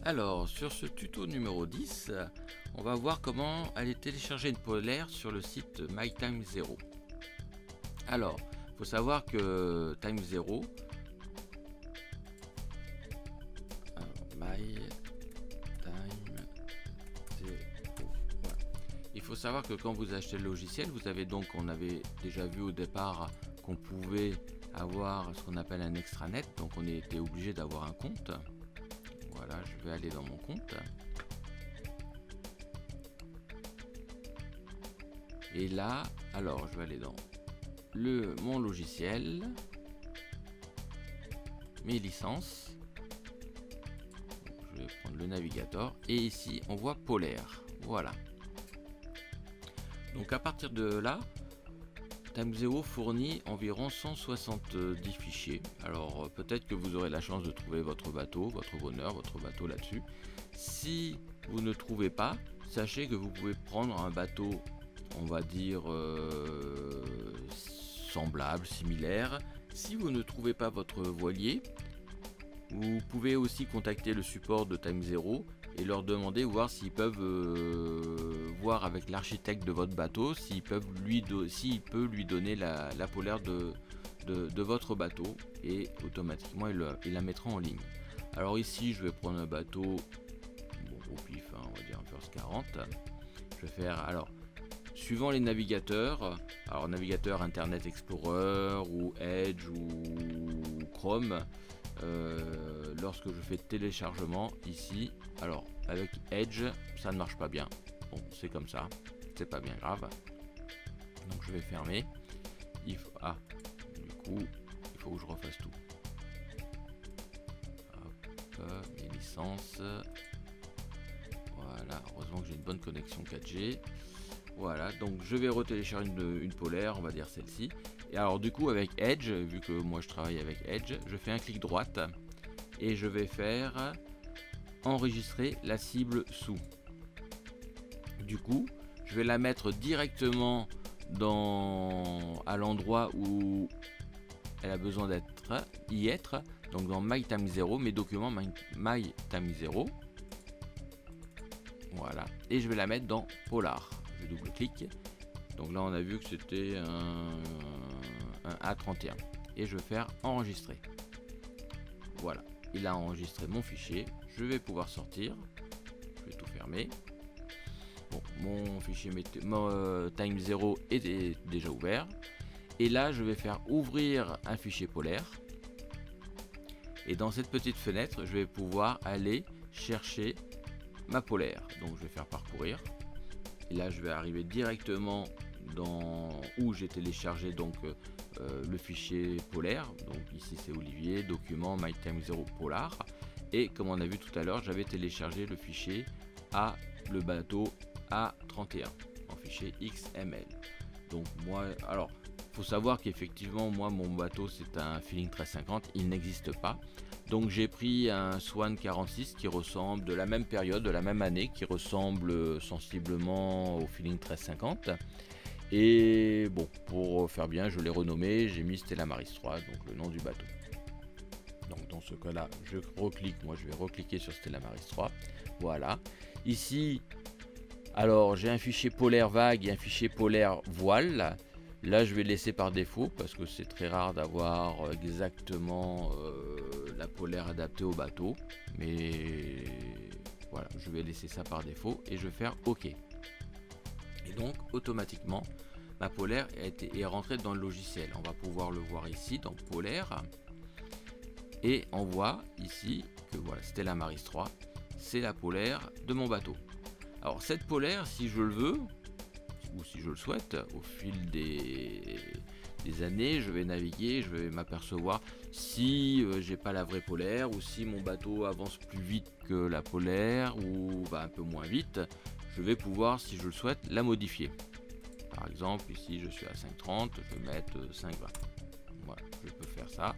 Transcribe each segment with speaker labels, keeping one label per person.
Speaker 1: Alors, sur ce tuto numéro 10, on va voir comment aller télécharger une polaire sur le site MyTime0. Alors, il faut savoir que Time0, il faut savoir que quand vous achetez le logiciel, vous avez donc, on avait déjà vu au départ qu'on pouvait avoir ce qu'on appelle un extranet, donc on était obligé d'avoir un compte. Voilà, je vais aller dans mon compte. Et là, alors je vais aller dans mon logiciel, mes licences. Je vais prendre le navigateur et ici on voit polaire. Voilà. Donc à partir de là, Time0 fournit environ 170 fichiers. Alors peut-être que vous aurez la chance de trouver votre bateau, votre bonheur, votre bateau là-dessus. Si vous ne trouvez pas, sachez que vous pouvez prendre un bateau, on va dire semblable, similaire. Si vous ne trouvez pas votre voilier, vous pouvez aussi contacter le support de Time0 et leur demander, voir s'ils peuvent voir avec l'architecte de votre bateau, s'il peut lui donner la polaire de votre bateau, et automatiquement il la mettra en ligne. Alors ici je vais prendre un bateau, bon, au pif, hein, on va dire un First 40. Je vais faire, alors suivant les navigateurs, alors navigateur Internet Explorer ou Edge ou Chrome, lorsque je fais téléchargement ici, alors avec Edge ça ne marche pas bien, bon c'est comme ça, c'est pas bien grave, donc je vais fermer. Du coup il faut que je refasse tout. Hop, mes licences, voilà, heureusement que j'ai une bonne connexion 4G. Voilà, donc je vais retélécharger une polaire, on va dire celle-ci. Et alors du coup avec Edge, vu que moi je travaille avec Edge, je fais un clic droite et je vais faire enregistrer la cible sous. Du coup, je vais la mettre directement à l'endroit où elle a besoin d'y être, donc dans MyTime0, mes documents MyTime0. Voilà, et je vais la mettre dans Polar. Je double-clique. Donc là on a vu que c'était un A31 et je vais faire enregistrer. Voilà, il a enregistré mon fichier. Je vais pouvoir sortir. Je vais tout fermer. Bon, mon fichier Time0 est déjà ouvert. Et là je vais faire ouvrir un fichier polaire. Et dans cette petite fenêtre, je vais pouvoir aller chercher ma polaire. Donc je vais faire parcourir. Et là je vais arriver directement dans où j'ai téléchargé donc le fichier polaire. Donc ici c'est Olivier, document MyTime0 Polar, et comme on a vu tout à l'heure, j'avais téléchargé le fichier le bateau A31 en fichier XML. Donc moi, alors faut savoir qu'effectivement moi mon bateau c'est un Feeling 1350, il n'existe pas. Donc j'ai pris un Swan 46 qui ressemble, de la même période, de la même année, qui ressemble sensiblement au Feeling 1350. Et bon, pour faire bien, je l'ai renommé, j'ai mis Stella Maris 3, donc le nom du bateau. Donc dans ce cas-là, je reclique, moi je vais recliquer sur Stella Maris 3. Voilà. Ici, alors j'ai un fichier polaire vague et un fichier polaire voile. Là je vais laisser par défaut parce que c'est très rare d'avoir exactement la polaire adaptée au bateau, mais voilà, je vais laisser ça par défaut et je vais faire OK. Et donc automatiquement ma polaire est rentrée dans le logiciel. On va pouvoir le voir ici dans polaire et on voit ici que voilà, Stella Maris 3, c'est la polaire de mon bateau. Alors cette polaire, si je le veux ou si je le souhaite, au fil des années, je vais naviguer, je vais m'apercevoir si j'ai pas la vraie polaire, ou si mon bateau avance plus vite que la polaire, ou un peu moins vite, je vais pouvoir, si je le souhaite, la modifier. Par exemple, ici je suis à 5,30, je vais mettre 5,20. Voilà, je peux faire ça,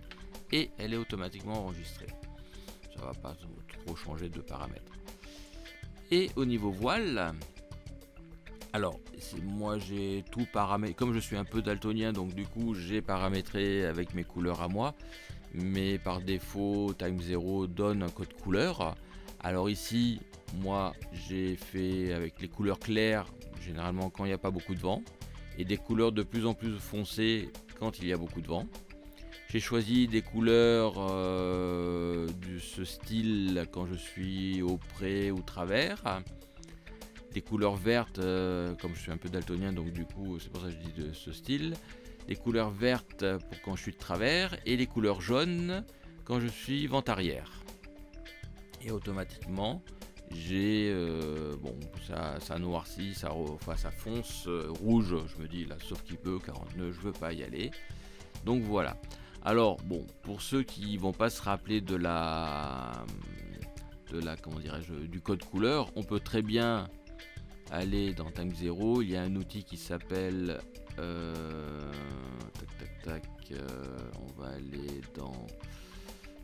Speaker 1: et elle est automatiquement enregistrée. Ça va pas trop changer de paramètres. Et au niveau voile, alors moi j'ai tout paramétré, comme je suis un peu daltonien, donc du coup j'ai paramétré avec mes couleurs à moi, mais par défaut Time0 donne un code couleur. Alors ici, moi j'ai fait avec les couleurs claires, généralement quand il n'y a pas beaucoup de vent, et des couleurs de plus en plus foncées quand il y a beaucoup de vent. J'ai choisi des couleurs de ce style quand je suis au pré ou travers. Des couleurs vertes, comme je suis un peu daltonien, donc du coup c'est pour ça que je dis de ce style. Des couleurs vertes pour quand je suis de travers, et les couleurs jaunes quand je suis vent arrière. Et automatiquement, j'ai bon, ça noircit, ça fonce rouge. Je me dis là, sauf qu'il peut, 49, je veux pas y aller. Donc voilà. Alors bon, pour ceux qui vont pas se rappeler de la comment dirais-je, du code couleur, on peut très bien aller dans Tank 0. Il y a un outil qui s'appelle on va aller dans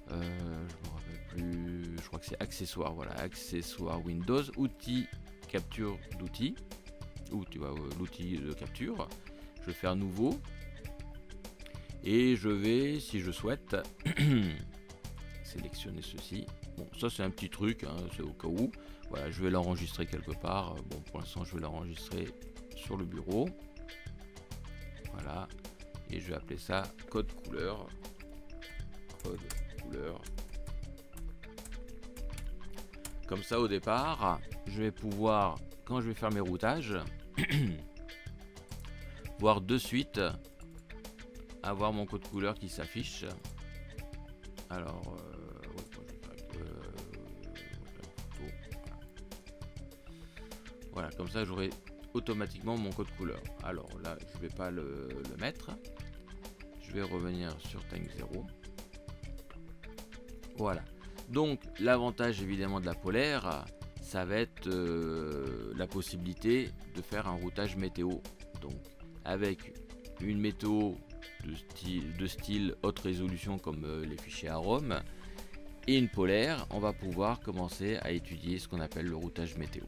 Speaker 1: je me rappelle plus, je crois que c'est accessoires. Voilà, accessoires Windows, outils, capture d'outils, ou tu vois l'outil de capture. Je vais faire nouveau et je vais, si je souhaite, sélectionner ceci. Bon, ça c'est un petit truc, hein, c'est au cas où. Voilà, je vais l'enregistrer quelque part. Bon, pour l'instant, je vais l'enregistrer sur le bureau. Voilà, et je vais appeler ça code couleur. Code couleur. Comme ça, au départ, je vais pouvoir, quand je vais faire mes routages, voir de suite, avoir mon code couleur qui s'affiche. Alors, voilà, comme ça j'aurai automatiquement mon code couleur. Alors là, je vais pas le mettre. Je vais revenir sur Tank 0. Voilà. Donc l'avantage évidemment de la polaire, ça va être la possibilité de faire un routage météo. Donc avec une météo de style haute résolution comme les fichiers AROM et une polaire, on va pouvoir commencer à étudier ce qu'on appelle le routage météo.